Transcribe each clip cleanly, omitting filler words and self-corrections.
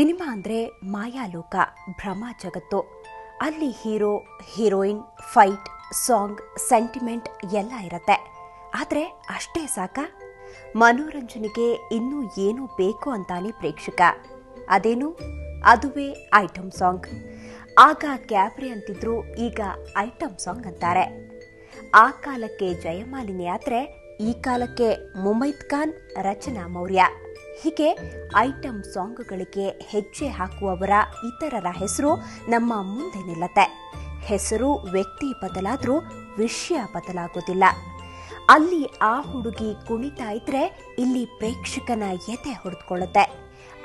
Cinema ಅಂದರೆ ಮಾಯಾಲೋಕ, ಭ್ರಮ ಜಗತ್ತು. ಅಲ್ಲಿ hero, heroine, fight, song, sentiment ಎಲ್ಲ ಇರತ್ತೆ. ಆದರೆ ಅಷ್ಟೇ ಸಾಕಾ? ಮನೋರಂಜನೆಗೆ ಇನ್ನೂ ಏನೂ ಬೇಕು ಅಂತಾನೆ ಪ್ರೇಕ್ಷಕ. ಅದೇನು? ಅದುವೇ ಐಟಮ್ ಸಾಂಗ್. ಆಗ ಕ್ಯಾಬ್ರೆ ಅಂತಿದ್ರು, ಈಗ ಐಟಮ್ ಸಾಂಗ್ ಅಂತಾರೆ. ಆ ಕಾಲಕ್ಕೆ ಜಯಮಾಲಿನಿ ಆದ್ರೆ ಈ ಕಾಲಕ್ಕೆ ಮುಮೈತ್ ಖಾನ್, ರಚನಾ ಮೌರ್ಯ. ಹೀಗೆ ಐಟಮ್ ಸಾಂಗ್ಗಳಿಗೆ ಹೆಜ್ಜೆ ಹಾಕುವವರ ಇತರರ ಹೆಸರು ನಮ್ಮ ಮುಂದೆ ನಿಲ್ಲತ್ತೆ. ಹೆಸರು, ವ್ಯಕ್ತಿ ಬದಲಾದ್ರೂ ವಿಷಯ ಬದಲಾಗೋದಿಲ್ಲ. ಅಲ್ಲಿ ಆ ಹುಡುಗಿ ಕುಣಿತಾ ಇದ್ರೆ ಇಲ್ಲಿ ಪ್ರೇಕ್ಷಕನ ಎದೆ ಹೊಡೆದುಕೊಳ್ಳುತ್ತೆ.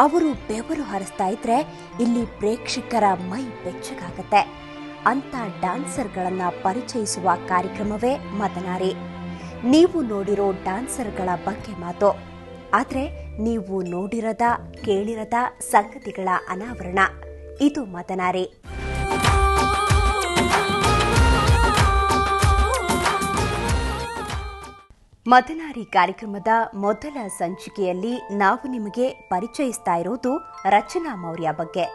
ಅವರು ಬೆವರು ಹರಿಸ್ತಾ ಇದ್ರೆ ಇಲ್ಲಿ ಪ್ರೇಕ್ಷಕರ ಮೈ ಬೆಚ್ಚಗಾಗತ್ತೆ. ಅಂತ ಡ್ಯಾನ್ಸರ್ಗಳನ್ನ ಪರಿಚಯಿಸುವ ಕಾರ್ಯಕ್ರಮವೇ ಮದನಾರಿ. ನೀವು ನೋಡಿರೋ ಡ್ಯಾನ್ಸರ್ಗಳ ಬಗ್ಗೆ ಮಾತು, ಆದ್ರೆ ನೀವು ನೋಡಿರದ, ಕೇಳಿರದ ಸಂಗತಿಗಳ ಅನಾವರಣ. ಇದು ಮದನಾರಿ. ಮದನಾರಿ ಕಾರ್ಯಕ್ರಮದ ಮೊದಲ ಸಂಚಿಕೆಯಲ್ಲಿ ನಾವು ನಿಮಗೆ ಪರಿಚಯಿಸ್ತಾ ಇರೋದು ರಚನಾ ಮೌರ್ಯ ಬಗ್ಗೆ.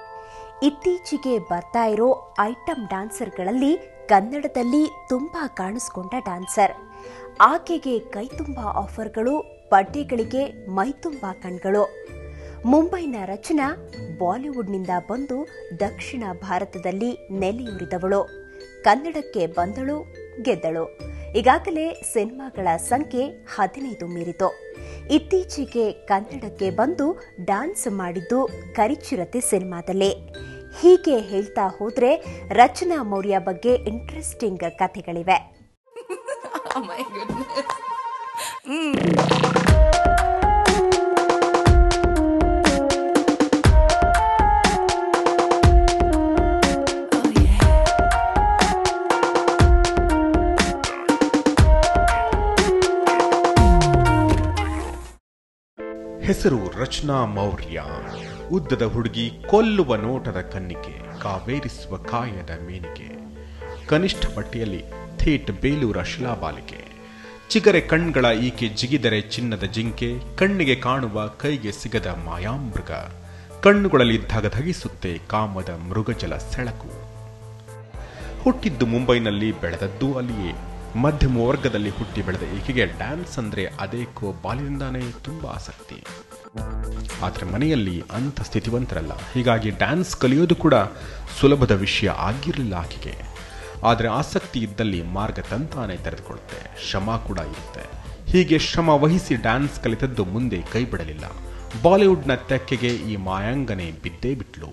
ಇತ್ತೀಚೆಗೆ ಬರ್ತಾ ಇರೋ ಐಟಮ್ ಡ್ಯಾನ್ಸರ್ಗಳಲ್ಲಿ ಕನ್ನಡದಲ್ಲಿ ತುಂಬಾ ಕಾಣಿಸ್ಕೊಂಡ ಡ್ಯಾನ್ಸರ್. ಆಕೆಗೆ ಕೈತುಂಬಾ ಆಫರ್ಗಳು, ಬರ್ಡೇಗಳಿಗೆ ಮೈತುಂಬಾ ಕಣ್ಗಳು. ಮುಂಬೈನ ರಚನಾ ಬಾಲಿವುಡ್ನಿಂದ ಬಂದು ದಕ್ಷಿಣ ಭಾರತದಲ್ಲಿ ನೆಲೆಯೂರಿದವಳು. ಕನ್ನಡಕ್ಕೆ ಬಂದಳು, ಗೆದ್ದಳು. ಈಗಾಗಲೇ ಸಿನಿಮಾಗಳ ಸಂಖ್ಯೆ 15 ಮೀರಿತು. ಇತ್ತೀಚೆಗೆ ಕನ್ನಡಕ್ಕೆ ಬಂದು ಡ್ಯಾನ್ಸ್ ಮಾಡಿದ್ದು ಕರಿಚಿರತೆ ಸಿನಿಮಾದಲ್ಲಿ. ಹೀಗೆ ಹೇಳ್ತಾ ಹೋದ್ರೆ ರಚನಾ ಮೌರ್ಯ ಬಗ್ಗೆ ಇಂಟ್ರೆಸ್ಟಿಂಗ್ ಕಥೆಗಳಿವೆ. ಹೆಸರು ರಚನಾ ಮೌರ್ಯ. ಉದ್ದದ ಹುಡುಗಿ, ಕೊಲ್ಲುವ ನೋಟದ ಕನ್ನಿಕೆ, ಕಾವೇರಿಸುವ ಕಾಯದ ಮೇನಿಕೆ. ಕನಿಷ್ಠ ಪಟ್ಟಿಯಲ್ಲಿ ಥೇಟ್ ಬೇಲೂರ ಶಿಲಾಬಾಲಿಕೆ. ಚಿಗರೆ ಕಣ್ಗಳ ಈಕೆ ಜಿಗಿದರೆ ಚಿನ್ನದ ಜಿಂಕೆ, ಕಣ್ಣಿಗೆ ಕಾಣುವ ಕೈಗೆ ಸಿಗದ ಮಾಯಾಮೃಗ. ಕಣ್ಣುಗಳಲ್ಲಿ ಧಗಧಗಿಸುತ್ತೆ ಕಾಮದ ಮೃಗಜಲ ಸೆಳಕು. ಹುಟ್ಟಿದ್ದು ಮುಂಬೈನಲ್ಲಿ, ಬೆಳೆದದ್ದು ಅಲ್ಲಿಯೇ. ಮಧ್ಯಮ ವರ್ಗದಲ್ಲಿ ಹುಟ್ಟಿ ಬೆಳೆದ ಈಕೆಗೆ ಡ್ಯಾನ್ಸ್ ಅಂದ್ರೆ ಅದೇಕೋ ಬಾಲ್ಯದಿಂದಾನೇ ತುಂಬಾ ಆಸಕ್ತಿ. ಆದ್ರೆ ಮನೆಯಲ್ಲಿ ಅಂಥ ಸ್ಥಿತಿವಂತರಲ್ಲ. ಹೀಗಾಗಿ ಡ್ಯಾನ್ಸ್ ಕಲಿಯೋದು ಕೂಡ ಸುಲಭದ ವಿಷಯ ಆಗಿರಲಿಲ್ಲ ಆಕೆಗೆ. ಆದರೆ ಆಸಕ್ತಿ ಇದ್ದಲ್ಲಿ ಮಾರ್ಗ ತಂತಾನೆ ತೆರೆದುಕೊಳ್ಳುತ್ತೆ, ಶ್ರಮ ಕೂಡ ಇರುತ್ತೆ. ಹೀಗೆ ಶ್ರಮ ವಹಿಸಿ ಡ್ಯಾನ್ಸ್ ಕಲಿತದ್ದು ಮುಂದೆ ಕೈ ಬಿಡಲಿಲ್ಲ. ಬಾಲಿವುಡ್ನ ತೆಕ್ಕೆಗೆ ಈ ಮಾಯಾಂಗನೆ ಬಿದ್ದೇ ಬಿಟ್ಲು.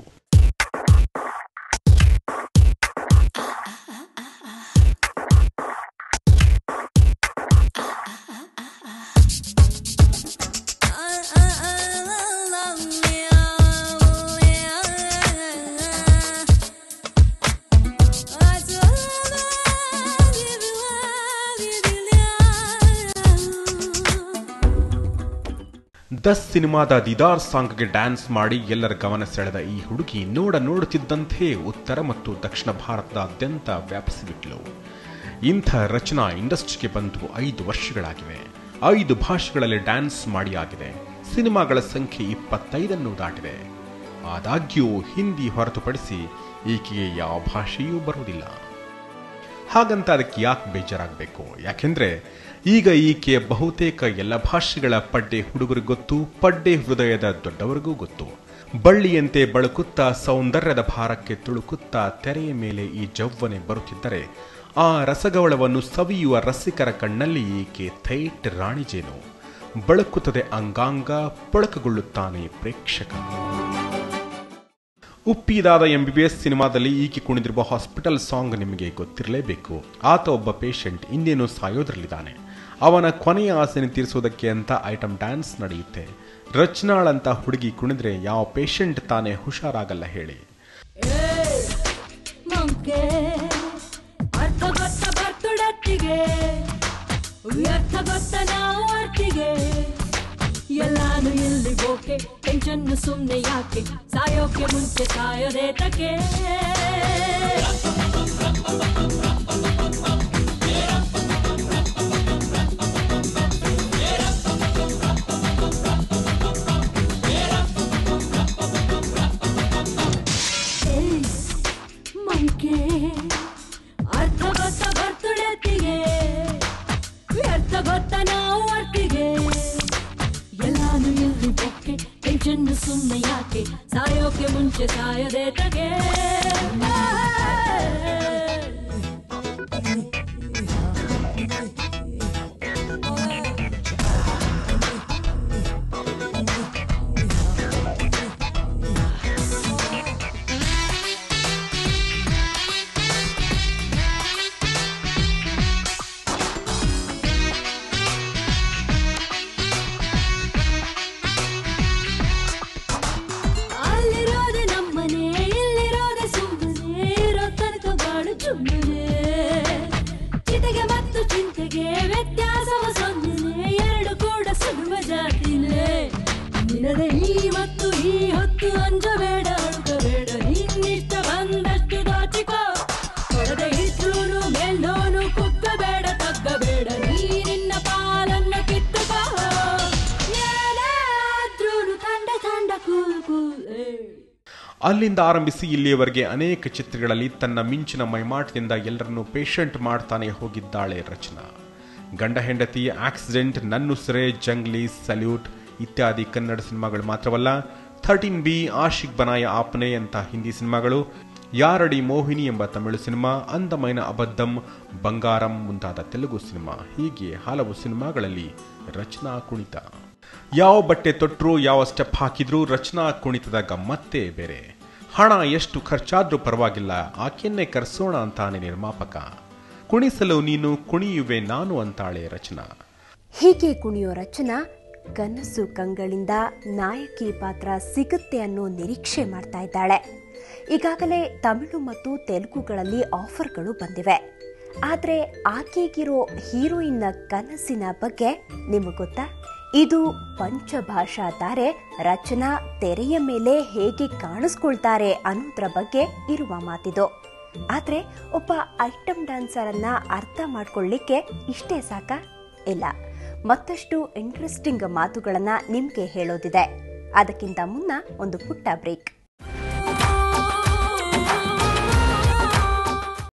ದಸ್ ಸಿನಿಮಾದ ದಿದಾರ್ ಸಾಂಗ್ಗೆ ಡ್ಯಾನ್ಸ್ ಮಾಡಿ ಎಲ್ಲರ ಗಮನ ಸೆಳೆದ ಈ ಹುಡುಗಿ ನೋಡುತ್ತಿದ್ದಂತೆ ಉತ್ತರ ಮತ್ತು ದಕ್ಷಿಣ ಭಾರತದಾದ್ಯಂತ ವ್ಯಾಪಿಸಿಬಿಟ್ಲು. ಇಂಥ ರಚನಾ ಇಂಡಸ್ಟ್ರಿಗೆ ಬಂದು 5 ವರ್ಷಗಳಾಗಿವೆ. 5 ಭಾಷೆಗಳಲ್ಲಿ ಡ್ಯಾನ್ಸ್ ಮಾಡಿ ಆಗಿದೆ. ಸಿನಿಮಾಗಳ ಸಂಖ್ಯೆ 25 ದಾಟಿದೆ. ಆದಾಗ್ಯೂ ಹಿಂದಿ ಹೊರತುಪಡಿಸಿ ಈಕೆಗೆ ಯಾವ ಭಾಷೆಯೂ ಬರುವುದಿಲ್ಲ. ಹಾಗಂತ ಅದಕ್ಕೆ ಯಾಕೆ ಬೇಜಾರಾಗಬೇಕು? ಯಾಕೆಂದ್ರೆ ಈಗ ಈಕೆ ಬಹುತೇಕ ಎಲ್ಲ ಭಾಷೆಗಳ ಪಡ್ಡೆ ಹುಡುಗರಿಗೂ ಗೊತ್ತು, ಪಡ್ಡೆ ಹೃದಯದ ದೊಡ್ಡವರಿಗೂ ಗೊತ್ತು. ಬಳ್ಳಿಯಂತೆ ಬಳುಕುತ್ತಾ, ಸೌಂದರ್ಯದ ಭಾರಕ್ಕೆ ತುಳುಕುತ್ತಾ ತೆರೆಯ ಮೇಲೆ ಈ ಜವ್ವನೆ ಬರುತ್ತಿದ್ದರೆ ಆ ರಸಗವಳವನ್ನು ಸವಿಯುವ ರಸಿಕರ ಕಣ್ಣಲ್ಲಿ ಈಕೆ ಥೇಟ್ ರಾಣಿಜೇನು. ಬಳುಕುತ್ತದೆ ಅಂಗಾಂಗ, ಪೊಳಕಗೊಳ್ಳುತ್ತಾನೆ ಪ್ರೇಕ್ಷಕ. ಉಪ್ಪಿದಾದ MBBS ಸಿನಿಮಾದಲ್ಲಿ ಈಕೆ ಕುಣಿದಿರುವ ಹಾಸ್ಪಿಟಲ್ ಸಾಂಗ್ ನಿಮಗೆ ಗೊತ್ತಿರಲೇಬೇಕು. ಆತ ಒಬ್ಬ ಪೇಷಂಟ್, ಇನ್ನೇನು ಸಾಯೋದ್ರಲ್ಲಿದ್ದಾನೆ. ಅವನ ಕೊನೆಯ ಆಸೆಯನ್ನು ತೀರಿಸೋದಕ್ಕೆ ಅಂತ ಐಟಮ್ ಡ್ಯಾನ್ಸ್ ನಡೆಯುತ್ತೆ. ರಚನಾಳಂತ ಹುಡುಗಿ ಕುಣಿದ್ರೆ ಯಾವ ಪೇಷಂಟ್ ತಾನೇ ಹುಷಾರಾಗಲ್ಲ ಹೇಳಿ. ಎಲ್ಲಾನು ಎಲ್ಲಿಗೋಕೆ, ಟೆನ್ಷನ್ ಸುಮ್ನೆ ಯಾಕೆ, ಸಾಯೋಕೆ ಮುಂಚೆ ಸಾಯೋದೇ ತಕೆ. ಟೆನ್ಷನ್ ಸುಮ್ನೆ ಯಾಕೆ ಸಾಯೋಕೆ ಮುಂಚೆ ಸಾಯದೆ ತಗೆ ಚಿತೆಗೆ ಮತ್ತು ಚಿಂತೆಗೆ ವ್ಯತ್ಯಾಸವ ಸೊನ್ನೆ ಎರಡು ಕೂಡ ಸುಡುವ ಜಾತಿನೇ ನಿನದೆ ಈ ಮತ್ತು ಈ ಹೊತ್ತು ಅಂಜಬೇಡ ಅಳುಕಬೇಡ ನಿನ್ನಿಷ್ಟ ಬಂದಷ್ಟು ದಾಚಿಕೋ ಹೊರದೆ ಇದ್ರೂನು ಮೇಲ್ನೋನು ಕುಕ್ಕಬೇಡ ತಗ್ಗಬೇಡ ನೀ ನಿನ್ನ ಪಾಲನ್ನ ಕಿತ್ತುಕೋ ಏನೇ ಆದ್ರೂನು ತಂಡ ತಂಡ ಕೂಲ್ ಕೂಲ್ ಅಲ್ಲಿಂದ ಆರಂಭಿಸಿ ಇಲ್ಲಿಯವರೆಗೆ ಅನೇಕ ಚಿತ್ರಗಳಲ್ಲಿ ತನ್ನ ಮಿಂಚಿನ ಮೈಮಾಟದಿಂದ ಎಲ್ಲರನ್ನೂ ಪೇಷಂಟ್ ಮಾಡ್ತಾನೆ ಹೋಗಿದ್ದಾಳೆ ರಚನಾ. ಗಂಡ ಹೆಂಡತಿ, ಆಕ್ಸಿಡೆಂಟ್, ನನ್ನುಸಿರೆ, ಜಂಗ್ಲಿ, ಸಲ್ಯೂಟ್ ಇತ್ಯಾದಿ ಕನ್ನಡ ಸಿನಿಮಾಗಳು ಮಾತ್ರವಲ್ಲ, 13B, ಆಶಿಕ್ ಬನಾಯ ಆಪ್ನೆ ಅಂತ ಹಿಂದಿ ಸಿನಿಮಾಗಳು, ಯಾರಡಿ ಮೋಹಿನಿ ಎಂಬ ತಮಿಳು ಸಿನಿಮಾ, ಅಂದಮೈನ ಅಬದ್ದಂ, ಬಂಗಾರಂ ಮುಂತಾದ ತೆಲುಗು ಸಿನಿಮಾ, ಹೀಗೆ ಹಲವು ಸಿನಿಮಾಗಳಲ್ಲಿ ರಚನಾ ಕುಣಿತ. ಯಾವ ಬಟ್ಟೆ ತೊಟ್ಟರು, ಯಾವ ಸ್ಟೆಪ್ ಹಾಕಿದ್ರೂ ರಚನಾ ಕುಣಿತದ ಗಮ್ಮತ್ತೇ ಬೇರೆ. ಹಣ ಎಷ್ಟು ಖರ್ಚಾದ್ರೂ ಪರವಾಗಿಲ್ಲ, ಆಕೆಯನ್ನೇ ಕರೆಸೋಣ ಅಂತಾನೆ ನಿರ್ಮಾಪಕ. ಕುಣಿಸಲು ನೀನು, ಕುಣಿಯುವೆ ನಾನು ಅಂತಾಳೆ ರಚನಾ. ಹೀಗೆ ಕುಣಿಯೋ ರಚನಾ ಕನಸು ಕಂಗಳಿಂದ ನಾಯಕಿ ಪಾತ್ರ ಸಿಗುತ್ತೆ ಅನ್ನೋ ನಿರೀಕ್ಷೆ ಮಾಡ್ತಾ ಇದ್ದಾಳೆ. ಈಗಾಗಲೇ ತಮಿಳು ಮತ್ತು ತೆಲುಗುಗಳಲ್ಲಿ ಆಫರ್ಗಳು ಬಂದಿವೆ. ಆದರೆ ಆಕೆಗಿರೋ ಹೀರೋಯಿನ್ನ ಕನಸಿನ ಬಗ್ಗೆ ನಿಮಗೆ ಗೊತ್ತಾ? ಇದು ಪಂಚಭಾಷಾ ತಾರೆ ರಚನಾ ತೆರೆಯ ಮೇಲೆ ಹೇಗೆ ಕಾಣಿಸ್ಕೊಳ್ತಾರೆ ಅನ್ನೋದ್ರ ಬಗ್ಗೆ ಇರುವ ಮಾತಿದು. ಆದ್ರೆ ಒಬ್ಬ ಐಟಮ್ ಡ್ಯಾನ್ಸರ್ ಅನ್ನ ಅರ್ಥ ಮಾಡ್ಕೊಳ್ಳಿಕ್ಕೆ ಇಷ್ಟೇ ಸಾಕ? ಇಲ್ಲ, ಮತ್ತಷ್ಟು ಇಂಟ್ರೆಸ್ಟಿಂಗ್ ಮಾತುಗಳನ್ನ ನಿಮ್ಗೆ ಹೇಳೋದಿದೆ. ಅದಕ್ಕಿಂತ ಮುನ್ನ ಒಂದು ಪುಟ್ಟ ಬ್ರೇಕ್.